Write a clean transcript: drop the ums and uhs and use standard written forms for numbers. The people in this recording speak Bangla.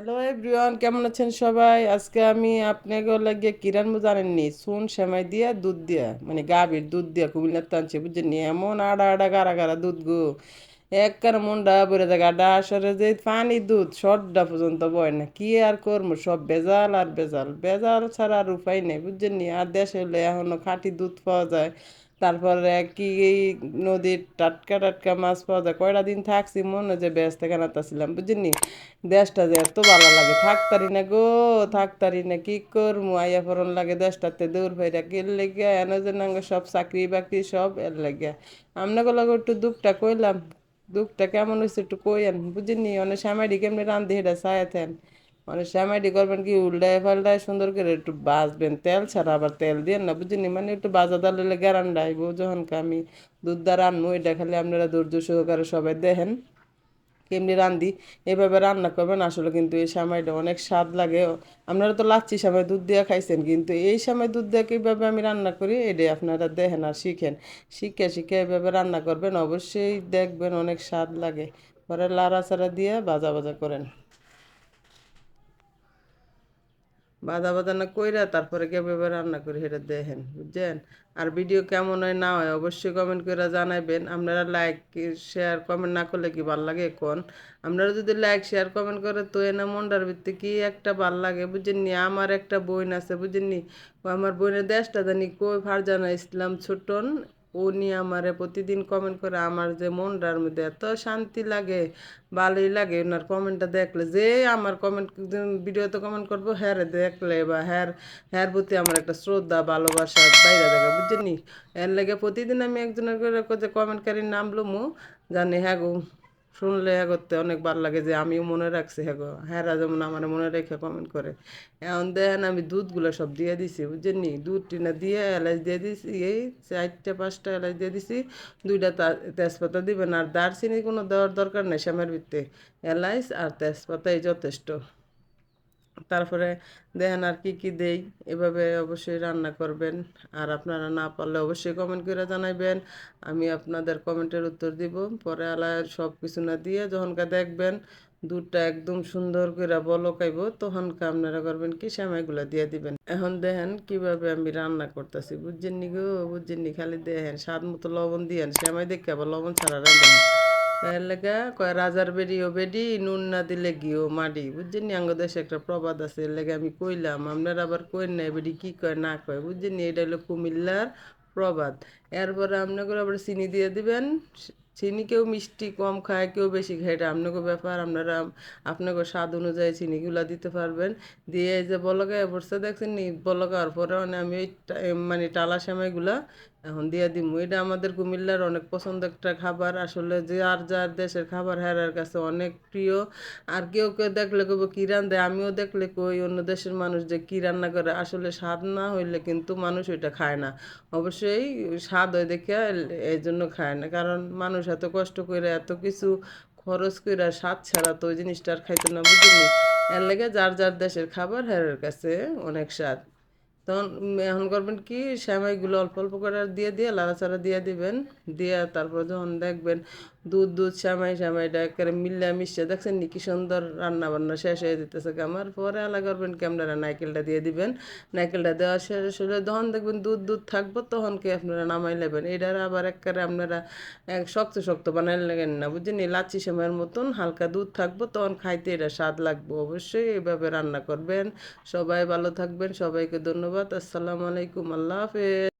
হ্যালো এভরিওয়ান, কেমন আছেন সবাই? আজকে আমি আপনাকে লাগিয়ে কি রান্না জানেননি? চুন সেমাই দিয়া দুধ দিয়া মানে গাভীর দুধ দিয়া কুমিল্লার টানছে বুঝছেন নি? এমন আড়া আড়া গাড়া গাড়া দুধ গো, একবার মনটা ভরে যায়। গাডা আসরে যে পানি দুধ সর্দা পর্যন্ত বয় না, কি আর করবো? সব বেজাল আর বেজাল, বেজাল ছাড়া আর উপায় নেই বুঝছেন নি? আর দেশে হলে এখনো খাঁটি দুধ পাওয়া যায়। তারপরে কি এই নদীর টাটকা টাটকা মাছ পাওয়া যায়। কয়টা দিন থাকছি মনে হয় যে ব্যস্ত কেনাতাছিলাম বুঝছেন নি? দেশটা যে এত ভালো লাগে, থাকতারি না গো, থাকতারি না, কি করমু? আইয়া পরন লাগে দেশটাতে দৌড় ভাইরা কে লেগে এনে যে নাঙ্গ সব চাকরি বাকরি সব এর লাগে। আপনাকে লগে একটু দুঃখটা কইলাম, দুঃখটা কেমন হয়েছে একটু কইয়েন বুঝিনি? অনেক সামাইডি কেমনি রান্ধি এটা চায়াতেন। অনেক সামাইডি করবেন কি উল্টায় পাল্টায় সুন্দর করে একটু বাজবেন, তেল ছাড়া আবার তেল দিয়ে না বুঝিনি, মানে একটু বাজা দালে গ্যারান্ডাইব যখন আমি দুধ দ্বারা আনবো। এটা খালি আপনারা ধৈর্য সহকারে সবাই দেখেন কেমনি রান্ধি। এভাবে রান্না করবেন, আসলে কিন্তু এই সময়টা অনেক স্বাদ লাগে। আপনারা তো লাচ্ছি সময় দুধ দিয়ে খাইছেন, কিন্তু এই সময় দুধ দিয়ে কীভাবে আমি রান্না করি এটাই আপনারা দেখেন আর শিখেন। শিখে শিখে এভাবে রান্না করবেন, অবশ্যই দেখবেন অনেক স্বাদ লাগে। পরে লাড়া চাড়া দিয়ে ভাজা ভাজা করেন, বাদা বাদা না কইরা তারপরে কিভাবে রান্না করি সেটা দেখেন বুঝছেন। আর ভিডিও কেমন হয় না হয় অবশ্যই কমেন্ট করে জানাবেন। আপনারা লাইক শেয়ার কমেন্ট না করলে কি ভাল লাগে কোন? আপনারা যদি লাইক শেয়ার কমেন্ট করে তো এনা মনটার ভিত্তি কি একটা ভাল লাগে বুঝেননি। আমার একটা বোন আছে বুঝেননি, ও আমার বোনের দেশটা জানি কই, ফারজানা ইসলাম ছোটন। ও নিয়ে আমারে প্রতিদিন কমেন্ট করে, আমার যে মনটার মধ্যে এত শান্তি লাগে, ভালোই লাগে ওনার কমেন্টটা দেখলে। যে আমার কমেন্ট ভিডিওতে কমেন্ট করবো হ্যাঁ রে দেখলে বা হ্যার হ্যার প্রতি আমার একটা শ্রদ্ধা ভালোবাসা বাইরে দেখা বুঝছেন নি। এর লাগে প্রতিদিন আমি একজনের করে কমেন্টকারীর নাম লমু, জানি হ্যাঁ গো শুনলে হ্যাঁ করতে অনেক ভালো লাগে যে আমিও মনে রাখছি হ্যাঁ গো, হ্যাঁরা যেমন আমার মনে রেখে কমেন্ট করে। এখন দেখেন আমি দুধগুলো সব দিয়ে দিছি বুঝছেন নি, দুধ টিনা দিয়ে এলাচ দিয়ে দিছি, এই 4-5টা এলাচ দিয়ে দিছি, 2টা তেজপাতা দিবেন। আর দারচিনি কোনো দেওয়ার দরকার নেই, শ্যামের ভিতরে এলাচ আর তেজপাতাই যথেষ্ট। তারপরে দেখেন আর কি কি দেই, এভাবে অবশ্যই রান্না করবেন। আর আপনারা না পারলে অবশ্যই কমেন্ট করে জানাইবেন, আমি আপনাদের কমেন্টের উত্তর দিব। পরে আলায় সব কিছু না দিয়ে যখনকার দেখবেন দুধটা একদম সুন্দর করে বলকাইব, তখনকার আপনারা করবেন কি সেমাইগুলো দিয়ে দিবেন। এখন দেখেন কিভাবে আমি রান্না করতেছি বুঝছেন নি গো, বুঝছেন নি? খালি দেখেন স্বাদ মতো লবণ দিয়েন, সেমাই দেখে আবার লবণ ছাড়া রাখবেন। এর লেগা কয় রাজার বেডিও বেডি, নুন না দিলে ঘিও মাডি বুঝছেন নি? আঙ্গ দেশে একটা প্রবাদ আছে, এর লেগে আমি কইলাম, আপনারা আবার কইন না বেডি কি কয় না কয় বুঝছেন নি? এটা হলো কুমিল্লার প্রবাদ। এরপরে আপনাকে আবার চিনি দিয়ে দিবেন। চিনি কেউ মিষ্টি কম খায়, কেউ বেশি খায়, এটা আপনাকে ব্যাপার। আপনারা আপনাকে স্বাদ অনুযায়ী চিনিগুলা দিতে পারবেন। দিয়ে এই যে বলকায় পড়ছে দেখছেন নি, বলকার পরে মানে আমি ওই মানে টালা সেমাইগুলা এখন দিয়ে দিমু। এটা আমাদের কুমিল্লার অনেক পছন্দ একটা খাবার। আসলে যে আর যার দেশের খাবার হেরার কাছে অনেক প্রিয়। আর কেউ কেউ দেখলে কইব কী রান্ধে, আমিও দেখলে কই অন্য দেশের মানুষ যে কী রান্না করে, আসলে স্বাদ না হইলে কিন্তু মানুষ ওইটা খায় না। অবশ্যই স্বাদ হয় দেখে এই জন্য খায় না, কারণ মানুষ এত কষ্ট করে এত কিছু খরচ করে স্বাদ ছাড়া তো ওই জিনিসটা আর খাইতো না বুঝিনি। এর লেগে যার যার দেশের খাবার হেরার কাছে অনেক স্বাদ। তখন এখন করবেন কি, সেমাইগুলো অল্প অল্প করে দিয়ে দিয়ে লাড়াচাড়া দিয়ে দিবেন। দিয়ে তারপর যখন দেখবেন দুধ দুধ সেমাই সেমাইটা একেবারে মিল্লা মিশে দেখছেন নি কি সুন্দর রান্না বান্না শেষ হয়ে যেতেছে আমার। পরে আলা করবেন কি, আপনারা নারকেলটা দিয়ে দিবেন। নারকেলটা দেওয়া শেষ হলে যখন দেখবেন দুধ দুধ থাকবো তখন কি আপনারা নামাই নেবেন। এটার আবার একেবারে আপনারা এক শক্ত শক্ত বানাই লাগেন না বুঝছেন, লাচ্ছি সেমাইয়ের মতন হালকা দুধ থাকবো, তখন খাইতে এটা স্বাদ লাগবে। অবশ্যই এইভাবে রান্না করবেন। সবাই ভালো থাকবেন, সবাইকে ধন্যবাদ। আসসালামু আলাইকুম, আল্লাহ হাফেজ।